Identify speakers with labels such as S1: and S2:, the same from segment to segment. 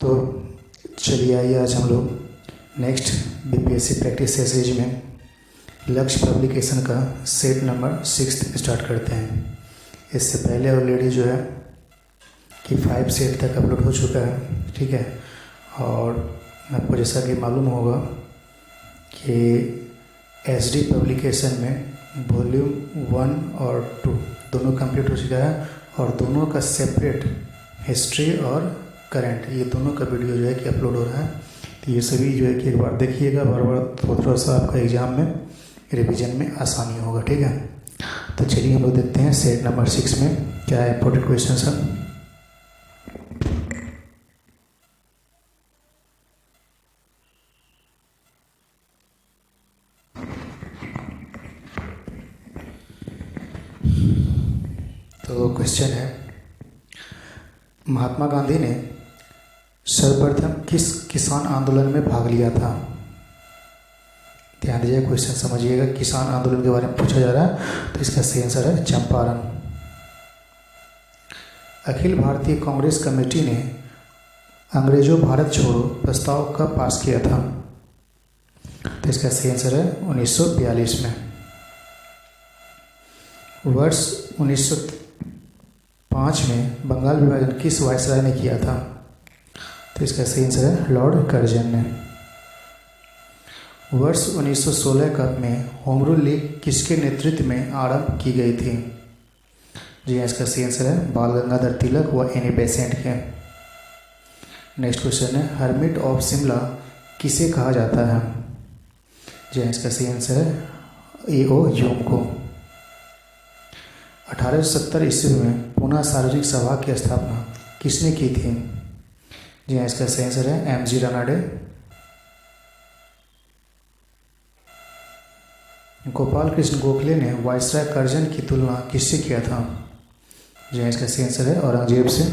S1: तो चलिए आइए आज हम लोग नेक्स्ट बीपीएससी प्रैक्टिस सीरीज में लक्ष्य पब्लिकेशन का सेट नंबर 6 स्टार्ट करते हैं। इससे पहले ऑलरेडी जो है कि 5 सेट तक अपलोड हो चुका है, ठीक है। और आपको जैसा कि मालूम होगा कि एसडी पब्लिकेशन में वॉल्यूम 1 और 2 दोनों कंप्लीट हो चुका है और दोनों का सेपरेट हिस्ट्री और करंट ये दोनों का वीडियो जो है कि अपलोड हो रहा है। तो ये सभी जो है कि एक बार देखिएगा, बार बार थोड़ा सा आपका एग्ज़ाम में रिवीजन में आसानी होगा, ठीक है। तो चलिए हम लोग देखते हैं सेट नंबर 6 में क्या इंपॉर्टेंट क्वेश्चन है। तो क्वेश्चन है, महात्मा गांधी ने सर्वप्रथम किस किसान आंदोलन में भाग लिया था। ध्यान दीजिए, क्वेश्चन समझिएगा। किसान आंदोलन के बारे में पूछा जा रहा है, तो इसका सही आंसर है चंपारण। अखिल भारतीय कांग्रेस कमेटी ने अंग्रेजों भारत छोड़ो प्रस्ताव कब पास किया था। तो इसका सही आंसर है 1942 में। वर्ष 1905 में बंगाल विभाजन किस वायसराय ने किया था। तो इसका सही आंसर है लॉर्ड कर्जन ने। वर्ष 1916 कप में होम रूल लीग किसके नेतृत्व में आरंभ की गई थी। जी हाँ, इसका सही आंसर है बाल गंगाधर तिलक व एनी बेसेंट के। नेक्स्ट क्वेश्चन है, हर्मिट ऑफ शिमला किसे कहा जाता है। जी हाँ, इसका सही आंसर है A.O. ह्यूम को। 1870 ईस्वी में पूना सार्वजनिक सभा की स्थापना किसने की थी। जी हाँ, इसका सही आंसर है M.G. रानाडे। गोपाल कृष्ण गोखले ने वायसराय कर्जन की तुलना किससे किया था। जी हाँ, इसका सही आंसर है औरंगजेब से।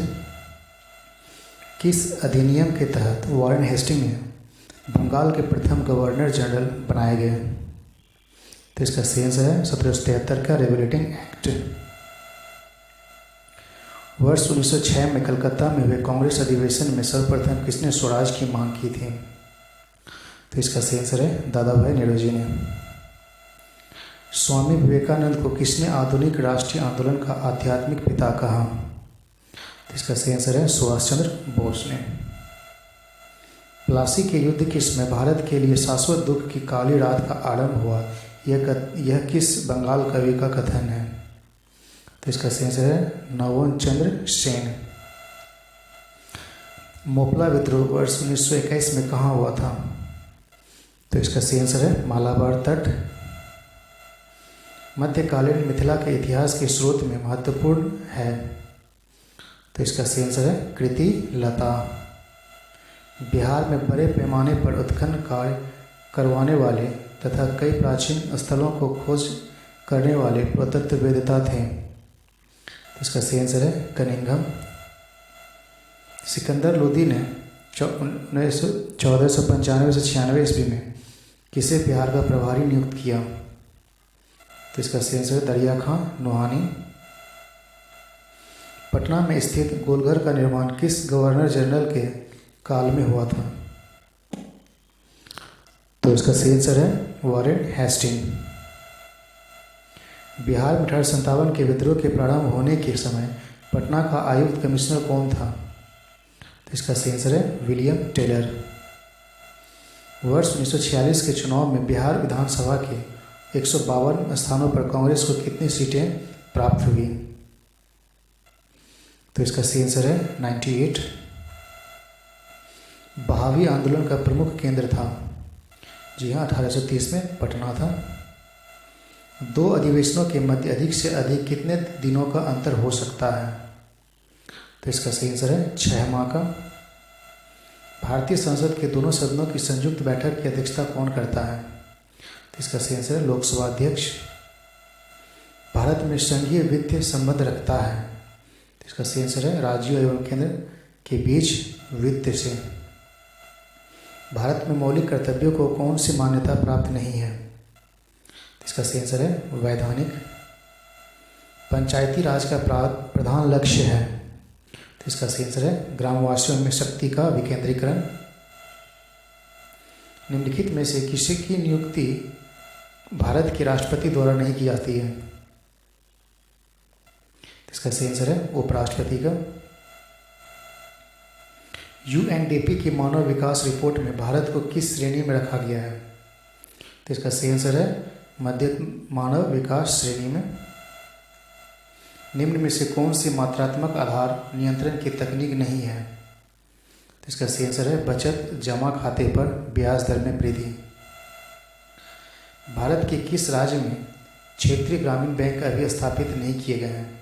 S1: किस अधिनियम के तहत वॉरेन हेस्टिंग ने बंगाल के प्रथम गवर्नर जनरल बनाए गए। तो इसका सही आंसर है 1773 का रेगुलेटिंग एक्ट। वर्ष 1906 में कलकत्ता में हुए कांग्रेस अधिवेशन में सर्वप्रथम किसने स्वराज की मांग की थी। तो इसका सही आंसर है दादा भाई नेहरू ने। स्वामी विवेकानंद को किसने आधुनिक राष्ट्रीय आंदोलन का आध्यात्मिक पिता कहा। तो इसका सही आंसर है सुभाष चंद्र बोस ने। प्लासी के युद्ध किसमें भारत के लिए शाश्वत दुख की काली रात का आरंभ हुआ, यह किस बंगाल कवि का कथन है। तो इसका सही आंसर है नवोन चंद्र सेन। मोपला विद्रोह वर्ष 1921 में कहाँ हुआ था। तो इसका सही आंसर है मालाबार तट। मध्यकालीन मिथिला के इतिहास के स्रोत में महत्वपूर्ण है। तो इसका सही आंसर है कृति लता। बिहार में बड़े पैमाने पर उत्खनन कार्य करवाने वाले तथा कई प्राचीन स्थलों को खोज करने वाले पुरातत्ववेत्ता थे। इसका सही आंसर है कनिंघम। सिकंदर लोदी ने 1495 से 96 ईस्वी में किसे बिहार का प्रभारी नियुक्त किया। तो इसका सही आंसर है दरिया खां नोहानी। पटना में स्थित गोलघर का निर्माण किस गवर्नर जनरल के काल में हुआ था। तो इसका सही आंसर है वॉरेन हेस्टिंग। बिहार में 1857 के विद्रोह के प्रारंभ होने के समय पटना का आयुक्त कमिश्नर कौन था। तो इसका सही आंसर है विलियम टेलर। वर्ष 1946 के चुनाव में बिहार विधानसभा के 152 स्थानों पर कांग्रेस को कितनी सीटें प्राप्त हुई। तो इसका सही आंसर है 98। बहावी आंदोलन का प्रमुख केंद्र था। जी हाँ, 1830 में पटना था। दो अधिवेशनों के मध्य अधिक से अधिक कितने दिनों का अंतर हो सकता है। तो इसका सही आंसर है 6 माह का। भारतीय संसद के दोनों सदनों की संयुक्त बैठक की अध्यक्षता कौन करता है। तो इसका सही आंसर है लोकसभा अध्यक्ष। भारत में संघीय वित्तीय संबंध रखता है। तो इसका सही आंसर है राज्यों एवं केंद्र के बीच वित्त से। भारत में मौलिक कर्तव्यों को कौन सी मान्यता प्राप्त नहीं है। इसका सही आंसर है वैधानिक। पंचायती राज का प्रधान लक्ष्य है। तो इसका सही आंसर है ग्रामवासियों में शक्ति का विकेंद्रीकरण। निम्नलिखित में से किसी की नियुक्ति भारत के राष्ट्रपति द्वारा नहीं की जाती है? तो इसका सही आंसर है उपराष्ट्रपति का। यूएनडीपी की मानव विकास रिपोर्ट में भारत को किस श्रेणी में रखा गया है? तो इसका सही आंसर है मध्य मानव विकास श्रेणी में। निम्न में से कौन सी मात्रात्मक आधार नियंत्रण की तकनीक नहीं है? तो इसका सही आंसर है बचत जमा खाते पर ब्याज दर में वृद्धि। भारत के किस राज्य में क्षेत्रीय ग्रामीण बैंक अभी स्थापित नहीं किए गए हैं?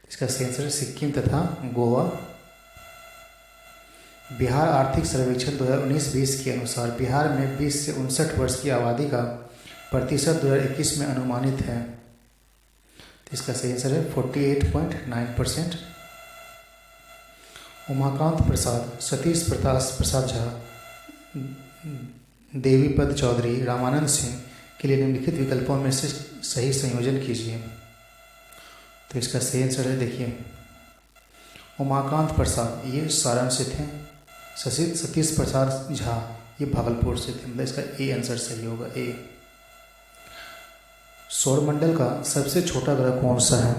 S1: इसका सही आंसर है सिक्किम तथा गोवा। बिहार आर्थिक सर्वेक्षण 2019-20 के अनुसार बिहार में 20 से 59 वर्ष की आबादी का प्रतिशत 2021 में अनुमानित है। तो इसका सही आंसर है 48.9%। उमाकांत प्रसाद, सतीश प्रसाद झा, देवीपद चौधरी, रामानंद सिंह के लिए निम्नलिखित विकल्पों में से सही संयोजन कीजिए। तो इसका सही आंसर है, देखिए, उमाकांत प्रसाद ये सारण से थे, सतीश प्रसाद झा ये भागलपुर से थे, मतलब इसका ए आंसर सही होगा, ए। सौरमंडल का सबसे छोटा ग्रह कौन सा है?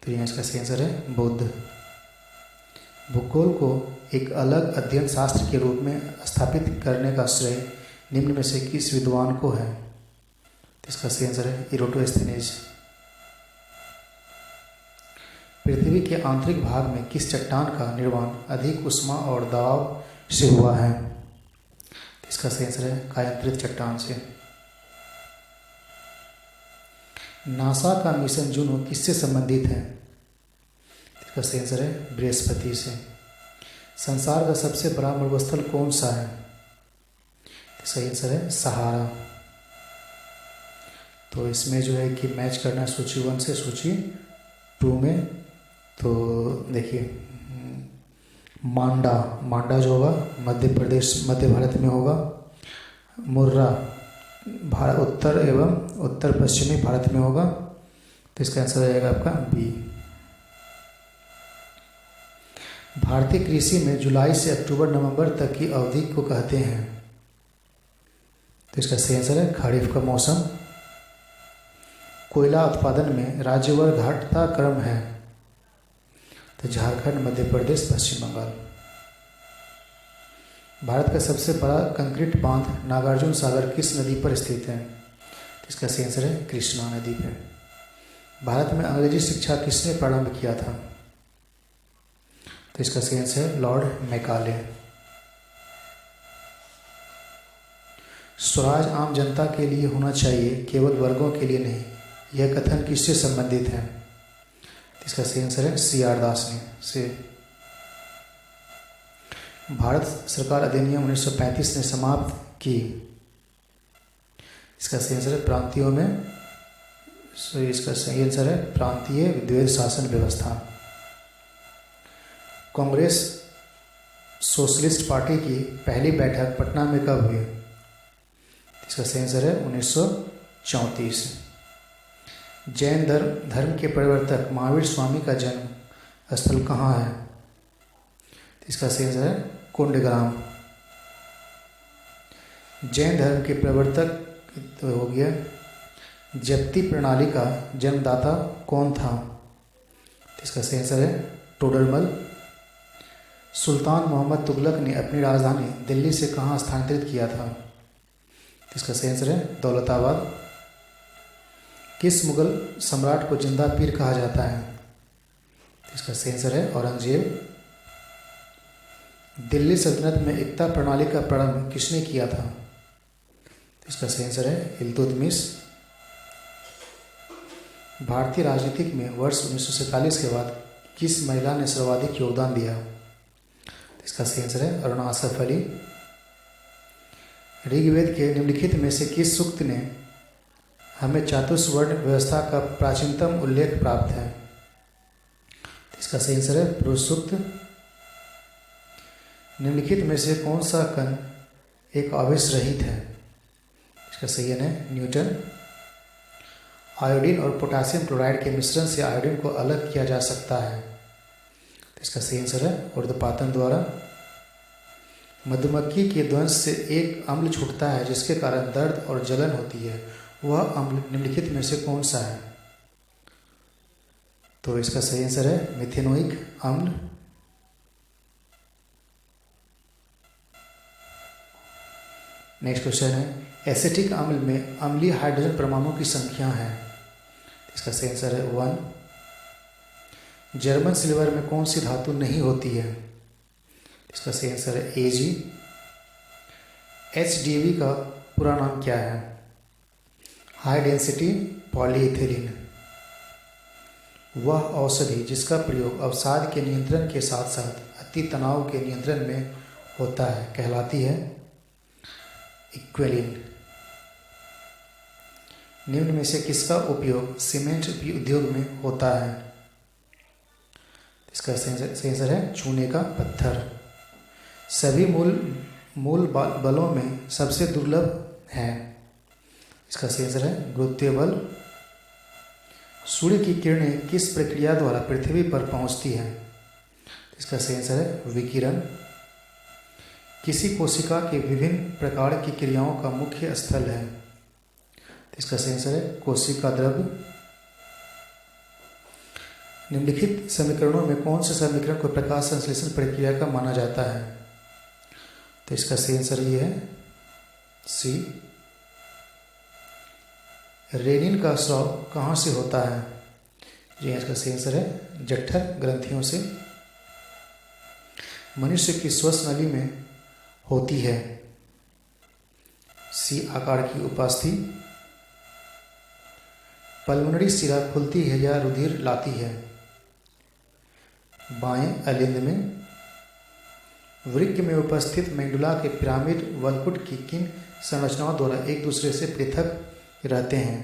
S1: तो यहाँ इसका सही आंसर है बुध। भूगोल को एक अलग अध्ययन शास्त्र के रूप में स्थापित करने का श्रेय निम्न में से किस विद्वान को है? तो इसका सही आंसर है इरोटोस्थेनेज। पृथ्वी के आंतरिक भाग में किस चट्टान का निर्माण अधिक ऊष्मा और दबाव से हुआ है? तो इसका सही आंसर है कायांतरित चट्टान से। नासा का मिशन जूनो किससे संबंधित है? इसका सही आंसर है बृहस्पति से। संसार का सबसे बड़ा मरुस्थल कौन सा है? सही आंसर है सहारा। तो इसमें जो है कि मैच करना सूची 1 से सूची 2 में। तो देखिए, मांडा जो होगा मध्य भारत में होगा। मुर्रा उत्तर एवं उत्तर पश्चिमी भारत में होगा। तो इसका आंसर रहेगा आपका बी। भारतीय कृषि में जुलाई से अक्टूबर नवंबर तक की अवधि को कहते हैं? तो इसका सही आंसर है खरीफ का मौसम। कोयला उत्पादन में राज्यवार घटता क्रम है? तो झारखंड, मध्य प्रदेश, पश्चिम बंगाल। भारत का सबसे बड़ा कंक्रीट बांध नागार्जुन सागर किस नदी पर स्थित है? तो इसका सही आंसर है कृष्णा नदी पर। भारत में अंग्रेजी शिक्षा किसने प्रारंभ किया था? तो इसका सही आंसर है लॉर्ड मैकाले। स्वराज आम जनता के लिए होना चाहिए, केवल वर्गों के लिए नहीं, यह कथन किससे संबंधित है? इसका सही आंसर है CR दास ने से। भारत सरकार अधिनियम 1935 ने समाप्त की? इसका सही आंसर है प्रांतियों में। इसका सही आंसर है प्रांतीय द्वैध शासन व्यवस्था। कांग्रेस सोशलिस्ट पार्टी की पहली बैठक पटना में कब हुई? इसका सही आंसर है 1934। जैन धर्म के प्रवर्तक महावीर स्वामी का जन्म स्थल कहाँ है? इसका सही आंसर है कुंडग्राम। जैन धर्म के प्रवर्तक तो हो गया। जप्ती प्रणाली का जन्मदाता कौन था? इसका सही आंसर है टोडरमल। सुल्तान मोहम्मद तुगलक ने अपनी राजधानी दिल्ली से कहाँ स्थानांतरित किया था? इसका सही आंसर है दौलताबाद। किस मुगल सम्राट को जिंदा पीर कहा जाता है? इसका सही आंसर है औरंगजेब। दिल्ली सल्तनत में एकता प्रणाली का प्रारंभ किसने किया था? इसका सही आंसर है इल्तुतमिश। भारतीय राजनीतिक में वर्ष 1947 के बाद किस महिला ने सर्वाधिक योगदान दिया? इसका सही आंसर है अरुणा असफ अली। ऋग्वेद के निम्नलिखित में से किस सूक्त ने हमें चातुर्वर्ण व्यवस्था का प्राचीनतम उल्लेख प्राप्त है? इसका सही आंसर है पुरुष सूक्त। निम्नलिखित में से कौन सा कण एक आवेश रहित है? इसका सही है न्यूटन। आयोडीन और पोटेशियम क्लोराइड के मिश्रण से आयोडीन को अलग किया जा सकता है? इसका सही आंसर है उर्ध्वपातन द्वारा। मधुमक्खी के दंश से एक अम्ल छूटता है जिसके कारण दर्द और जलन होती है, वह अम्ल निम्नलिखित में से कौन सा है? तो इसका सही आंसर है मिथेनोइक अम्ल। नेक्स्ट क्वेश्चन है एसिटिक अम्ल में अम्लीय हाइड्रोजन परमाणुओं की संख्या है। इसका सही आंसर है 1। जर्मन सिल्वर में कौन सी धातु नहीं होती है? इसका सही आंसर है Ag। HDV का पूरा नाम क्या है? High density polyethylene. वह औषधि जिसका प्रयोग अवसाद के नियंत्रण के साथ साथ अति तनाव के नियंत्रण में होता है कहलाती है इक्वेलिन। निम्न में से किसका उपयोग सीमेंट उद्योग में होता है? इसका सही आंसर है चूने का पत्थर। सभी मूल बलों में सबसे दुर्लभ है। इसका सही आंसर है गुरुत्वीय बल। सूर्य की किरणें किस प्रक्रिया द्वारा पृथ्वी पर पहुंचती हैं? इसका सही आंसर है विकिरण। किसी कोशिका के विभिन्न प्रकार की क्रियाओं का मुख्य स्थल है? इसका सही आंसर है कोशिका द्रव्य। निम्नलिखित समीकरणों में कौन से समीकरण को प्रकाश संश्लेषण प्रक्रिया का माना जाता है? तो इसका सही आंसर ये है सी। रेनिन का स्राव कहाँ से होता है? जी इसका सही आंसर है जठर ग्रंथियों से। मनुष्य की श्वास नली में होती है सी आकार की उपास्थि। पल्मोनरी शिरा खुलती है या रुधिर लाती है? बाएं अलिंद में। वृक्क में उपस्थित मेंडुला के पिरामिड वलपुट की किन संरचनाओं द्वारा एक दूसरे से पृथक रहते हैं?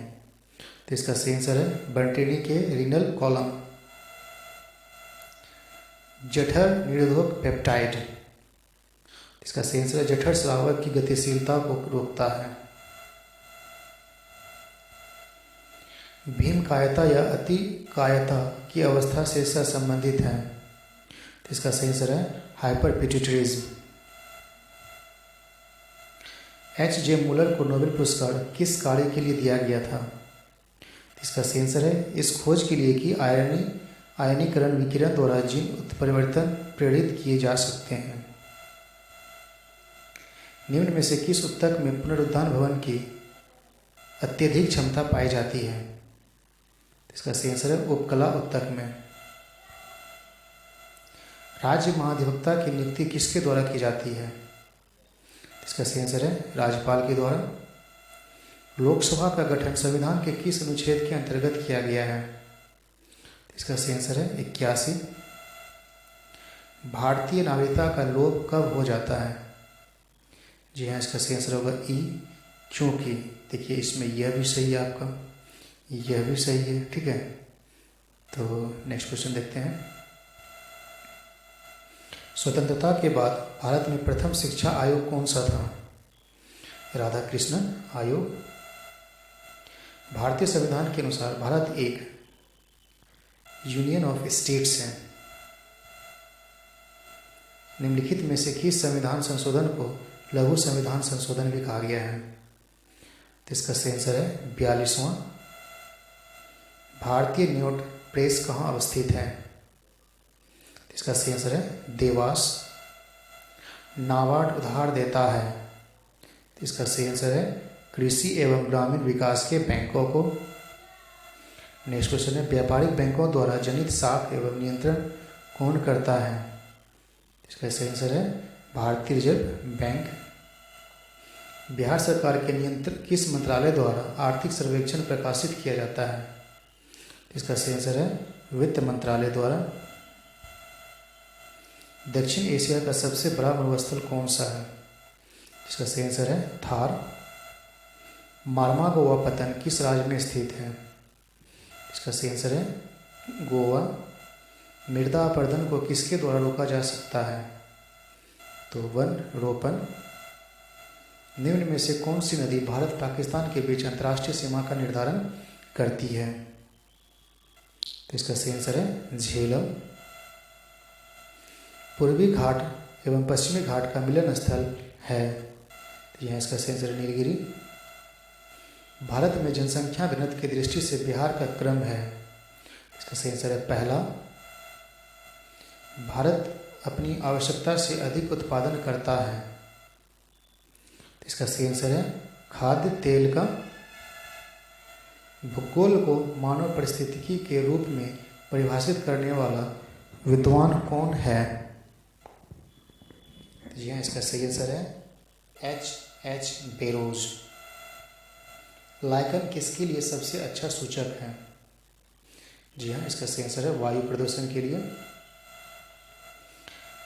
S1: तो इसका सही आंसर है बर्टीनी के रीनल कॉलम। जठर निरोधक पेप्टाइड। इसका सही आंसर है जठर स्रावक की गतिशीलता को रोकता है। भीम कायता या अति कायता की अवस्था से संबंधित है? तो इसका सही आंसर है हाइपरपिट्यूटरिज्म। H.J. मूलर को नोबेल पुरस्कार किस कार्य के लिए दिया गया था? इसका सही आंसर है इस खोज के लिए कि आयनीकरण विकिरण द्वारा जीन उत्परिवर्तन प्रेरित किए जा सकते हैं। निम्न में से किस ऊतक में पुनरुत्थान भवन की अत्यधिक क्षमता पाई जाती है? इसका सही आंसर है उपकला ऊतक में। राज्य महाधिवक्ता की नियुक्ति किसके द्वारा की जाती है? इसका सही आंसर है राज्यपाल के द्वारा। लोकसभा का गठन संविधान के किस अनुच्छेद के अंतर्गत किया गया है? इसका सही आंसर है 81। भारतीय नागरिकता का लोप कब हो जाता है? जी हाँ इसका सही आंसर होगा ई। क्योंकि देखिए इसमें यह भी सही है आपका, यह भी सही है, ठीक है। तो नेक्स्ट क्वेश्चन देखते हैं। स्वतंत्रता के बाद भारत में प्रथम शिक्षा आयोग कौन सा था? राधाकृष्णन आयोग। भारतीय संविधान के अनुसार भारत एक यूनियन ऑफ स्टेट्स है। निम्नलिखित में से किस संविधान संशोधन को लघु संविधान संशोधन भी कहा गया है? तो इसका सही आंसर है 42वां। भारतीय नोट प्रेस कहाँ अवस्थित है? इसका सही आंसर है देवास। नाबार्ड उधार देता है? इसका सही आंसर है कृषि एवं ग्रामीण विकास के बैंकों को। नेक्स्ट क्वेश्चन है व्यापारिक बैंकों द्वारा जनित साख एवं नियंत्रण कौन करता है? इसका सही आंसर है भारतीय रिजर्व बैंक। बिहार सरकार के नियंत्रण किस मंत्रालय द्वारा आर्थिक सर्वेक्षण प्रकाशित किया जाता है? इसका सही आंसर है वित्त मंत्रालय द्वारा। दक्षिण एशिया का सबसे बड़ा मरुस्थल कौन सा है? इसका सही आंसर है थार। मार्मागोवा पतन किस राज्य में स्थित है? इसका सही आंसर है गोवा। मृदा अपरदन को किसके द्वारा रोका जा सकता है? तो वन रोपण। निम्न में से कौन सी नदी भारत पाकिस्तान के बीच अंतर्राष्ट्रीय सीमा का निर्धारण करती है? तो इसका सही आंसर है झेलम। पूर्वी घाट एवं पश्चिमी घाट का मिलन स्थल है। तो यहाँ इसका सही आंसर नीलगिरी। भारत में जनसंख्या घनत्व की दृष्टि से बिहार का क्रम है। इसका सही आंसर है पहला। भारत अपनी आवश्यकता से अधिक उत्पादन करता है। इसका सही आंसर है खाद्य तेल का। भूगोल को मानव परिस्थितिकी के रूप में परिभाषित करने वाला विद्वान कौन है? जी हाँ, इसका सही आंसर है H बेरोज। लाइकन किसके लिए सबसे अच्छा सूचक है? जी हाँ, इसका सही आंसर है वायु प्रदूषण के लिए।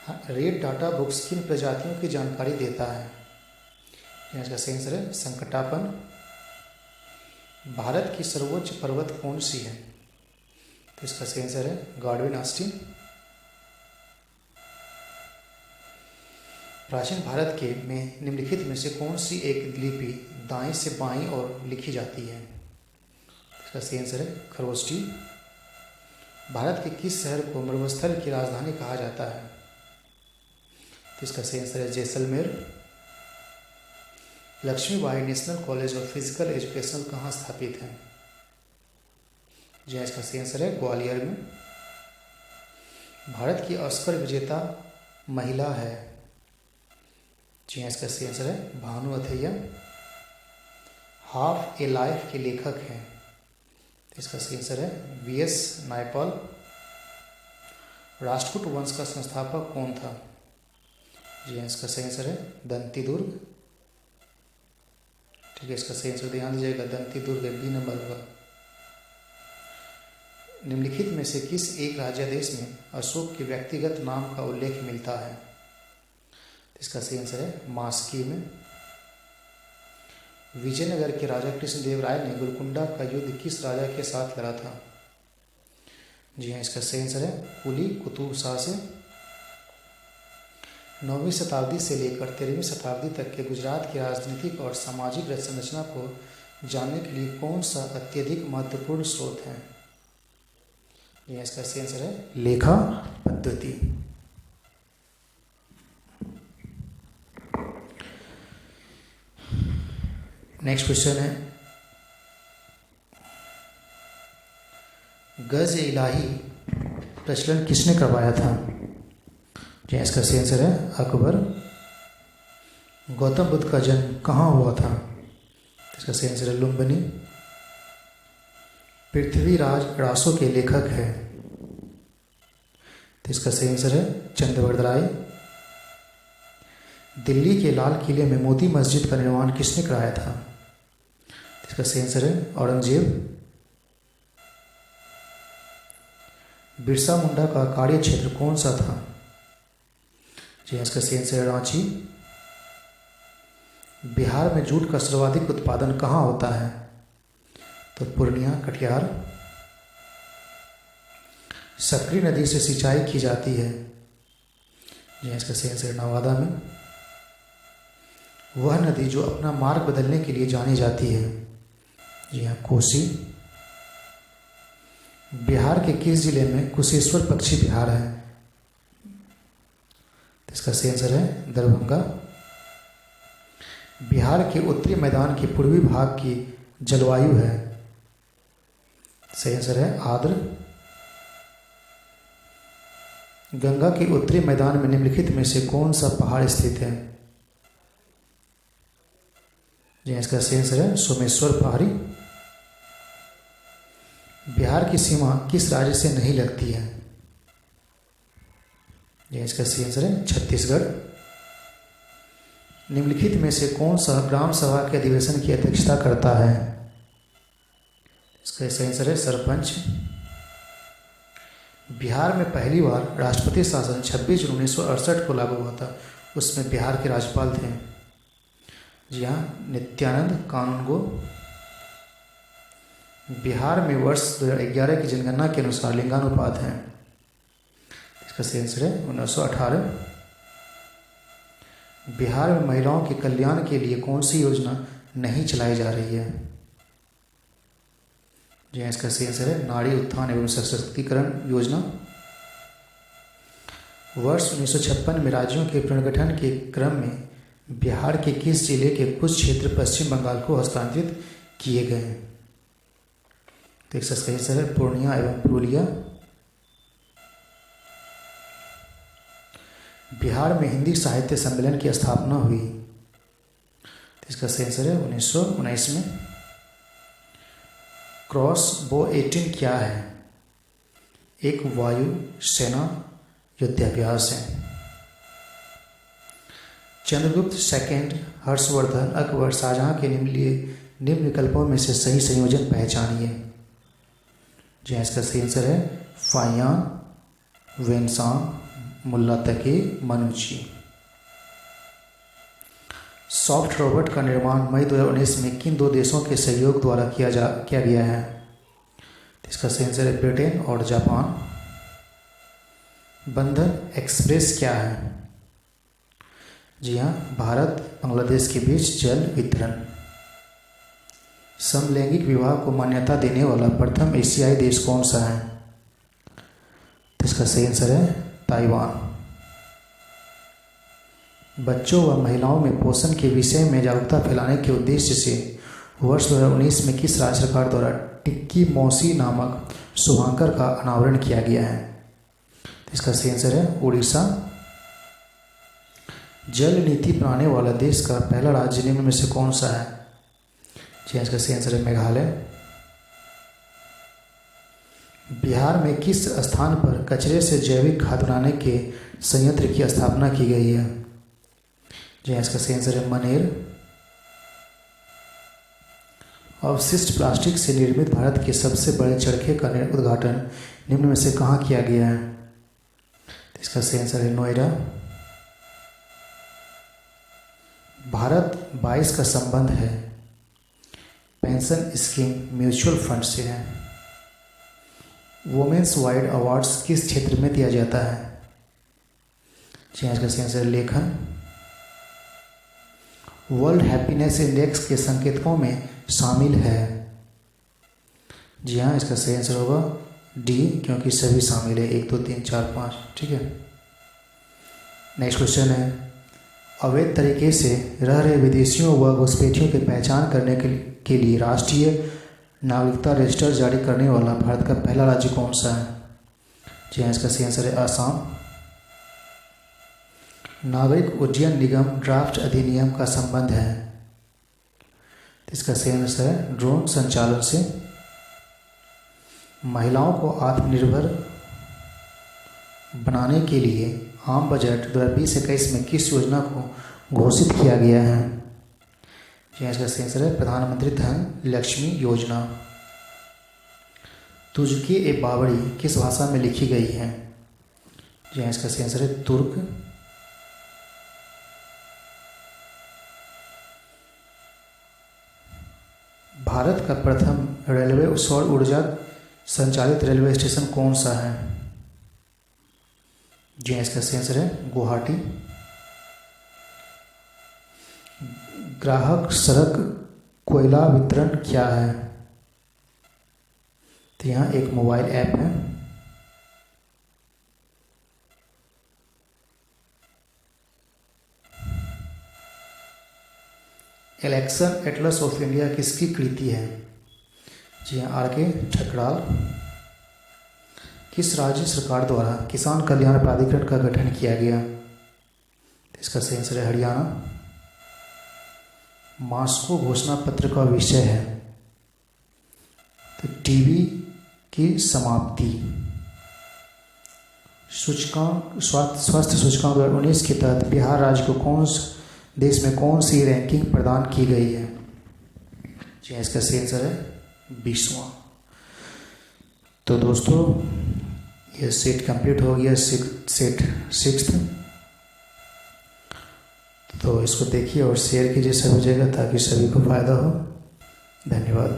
S1: हाँ, रेड डाटा बुक्स किन प्रजातियों की जानकारी देता है? यहाँ इसका सही आंसर है संकटापन। भारत की सर्वोच्च पर्वत कौन सी है? तो इसका सही आंसर है गॉडविन ऑस्टिन। प्राचीन भारत के में निम्नलिखित में से कौन सी एक लिपि दाएं से बाईं ओर लिखी जाती है? इसका सही आंसर है खरोष्टी। भारत के किस शहर को मरुस्थल की राजधानी कहा जाता है? तो इसका सही आंसर है Jaisalmer. Lakshmibai national college of physical education कहाँ स्थापित है? जी हाँ, इसका सही आंसर है ग्वालियर में। भारत की ऑस्कर विजेता महिला है? जी हाँ, इसका सही आंसर है भानु अथैया। हाफ ए लाइफ के लेखक हैं? इसका सही आंसर है V.S. नायपॉल। राष्ट्रकूट वंश का संस्थापक कौन था? जी हाँ, इसका सही आंसर है दंती दुर्ग। ठीक है, इसका सही आंसर ध्यान दीजिएगा, दंती दुर्ग B नंबर होगा। निम्नलिखित में से किस एक राज्यादेश में अशोक के व्यक्तिगत नाम का उल्लेख मिलता है? इसका सही आंसर है मास्की में। विजयनगर के राजा कृष्णदेव राय ने गोलकुंडा का युद्ध किस राजा के साथ लड़ा था? जी हाँ, इसका सही आंसर है कुली कुतुब शाह से। 9वीं शताब्दी से लेकर 13वीं शताब्दी तक के गुजरात की राजनीतिक और सामाजिक संरचना को जानने के लिए कौन सा अत्यधिक महत्वपूर्ण स्रोत है? जी, इसका सही आंसर है लेखा पद्धति। नेक्स्ट क्वेश्चन है, गज इलाही प्रचलन किसने करवाया था? जी, इसका सही आंसर है अकबर। गौतम बुद्ध का जन्म कहाँ हुआ था? इसका सही आंसर है लुम्बिनी। पृथ्वीराज रासो के लेखक है? तो इसका सही आंसर है चंद्रवरद राय। दिल्ली के लाल किले में मोती मस्जिद का निर्माण किसने कराया था? इसका सही आंसर है औरंगजेब। बिरसा मुंडा का कार्य क्षेत्र कौन सा था? जी, इसका सही आंसर है रांची। बिहार में जूट का सर्वाधिक उत्पादन कहाँ होता है? तो पूर्णिया, कटिहार। सकरी नदी से सिंचाई की जाती है? जी, इसका सही आंसर है नवादा में। वह नदी जो अपना मार्ग बदलने के लिए जानी जाती है? जी हाँ, कोसी। बिहार के किस जिले में कुशेश्वर पक्षी विहार है? इसका सही आंसर है दरभंगा। बिहार के उत्तरी मैदान के पूर्वी भाग की जलवायु है? सही आंसर है आर्द्र। गंगा के उत्तरी मैदान में निम्नलिखित में से कौन सा पहाड़ स्थित है? जी, इसका सही आंसर है सोमेश्वर पहाड़ी। बिहार की सीमा किस राज्य से नहीं लगती है? जी, इसका सही आंसर है छत्तीसगढ़। निम्नलिखित में से कौन सा ग्राम सभा के अधिवेशन की अध्यक्षता करता है? इसका सही आंसर है सरपंच। बिहार में पहली बार राष्ट्रपति शासन 26 जून 1968 को लागू हुआ था, उसमें बिहार के राज्यपाल थे? जी हाँ, नित्यानंद कानूनगो। बिहार में वर्ष 2011 की जनगणना के अनुसार लिंगानुपात है? इसका सही आंसर है 1918। बिहार में महिलाओं के कल्याण के लिए कौन सी योजना नहीं चलाई जा रही है? जी, इसका सही आंसर है नारी उत्थान एवं सशक्तिकरण योजना। वर्ष 1956 में राज्यों के पुनर्गठन के क्रम में बिहार के किस जिले के कुछ क्षेत्र पश्चिम बंगाल को हस्तांतरित किए गए? तो इसका सही आंसर है पूर्णिया एवं पुरुलिया। बिहार में हिंदी साहित्य सम्मेलन की स्थापना हुई। तो इसका सही आंसर है 1919 में। क्रॉस बो 18 क्या है? एक वायु सेना युद्धाभ्यास है। चंद्रगुप्त सेकंड, हर्षवर्धन, अकबर, शाहजहां के निम्न विकल्पों में से सही संयोजन पहचानिए। जी इसका सही आंसर है फाहियान, वेनसांग, मुल्ला तकी, मनुची। सॉफ्ट रोबोट का निर्माण मई 2019 में किन दो देशों के सहयोग द्वारा किया गया है? इसका सही आंसर है ब्रिटेन और जापान। बंधन एक्सप्रेस क्या है? जी हाँ, भारत बांग्लादेश के बीच जल वितरण। समलैंगिक विवाह को मान्यता देने वाला प्रथम एशियाई देश कौन सा है? तो इसका सही आंसर है ताइवान। बच्चों व महिलाओं में पोषण के विषय में जागरूकता फैलाने के उद्देश्य से वर्ष 2019 में किस राज्य सरकार द्वारा टिक्की मौसी नामक शुभांकर का अनावरण किया गया है? तो इसका सही आंसर है उड़ीसा। जल नीति बनाने वाला देश का पहला राज्य निम्न में से कौन सा है? जी इसका सही आंसर है मेघालय। बिहार में किस स्थान पर कचरे से जैविक खाद बनाने के संयंत्र की स्थापना की गई है? जी इसका सही आंसर है मनेर। अवशिष्ट प्लास्टिक से निर्मित भारत के सबसे बड़े चरखे का उद्घाटन निम्न में से कहाँ किया गया है? इसका सही आंसर है नोएडा। भारत 22 का संबंध है पेंशन स्कीम म्यूचुअल फंड से है। वुमेन्स वाइड अवार्ड्स किस क्षेत्र में दिया जाता है? जी इसका सही आंसर लेखन। वर्ल्ड हैप्पीनेस इंडेक्स के संकेतकों में शामिल है। जी हाँ, इसका सही आंसर होगा डी, क्योंकि सभी शामिल है 1 2 3 4 5। ठीक है, नेक्स्ट क्वेश्चन है अवैध तरीके से रह रहे विदेशियों व घुसपैठियों की पहचान करने के लिए राष्ट्रीय नागरिकता रजिस्टर जारी करने वाला भारत का पहला राज्य कौन सा है? जी हाँ, इसका सही आंसर है आसाम। नागरिक उड्डयन निगम ड्राफ्ट अधिनियम का संबंध है। इसका सही आंसर है ड्रोन संचालन से। महिलाओं को आत्मनिर्भर बनाने के लिए आम बजट 2020-21 में किस योजना को घोषित किया गया है? जी इसका सही आंसर है प्रधानमंत्री धन लक्ष्मी योजना। तुझके ए बावड़ी किस भाषा में लिखी गई है? जी इसका सही आंसर है तुर्क। भारत का प्रथम रेलवे सौर ऊर्जा संचालित रेलवे स्टेशन कौन सा है? जी इसका सही आंसर है गुवाहाटी। ग्राहक सड़क कोयला वितरण क्या है? तो यहाँ एक मोबाइल ऐप है। इलेक्शन एटलस ऑफ इंडिया किसकी कृति है? जी हाँ, आर.के. ठकराल। किस राज्य सरकार द्वारा किसान कल्याण प्राधिकरण का गठन किया गया? इसका सही आंसर है हरियाणा। मास्को घोषणा पत्र का विषय है तो टीबी की समाप्ति। सूचकांक स्वास्थ्य सूचकांक 2019 के तहत बिहार राज्य को देश में कौन सी रैंकिंग प्रदान की गई है? जी इसका सही आंसर है 20वां। तो दोस्तों ये सेट कंप्लीट हो गया, सेट 6th। तो इसको देखिए और शेयर कीजिए सभी जगह ताकि सभी को फायदा हो। धन्यवाद।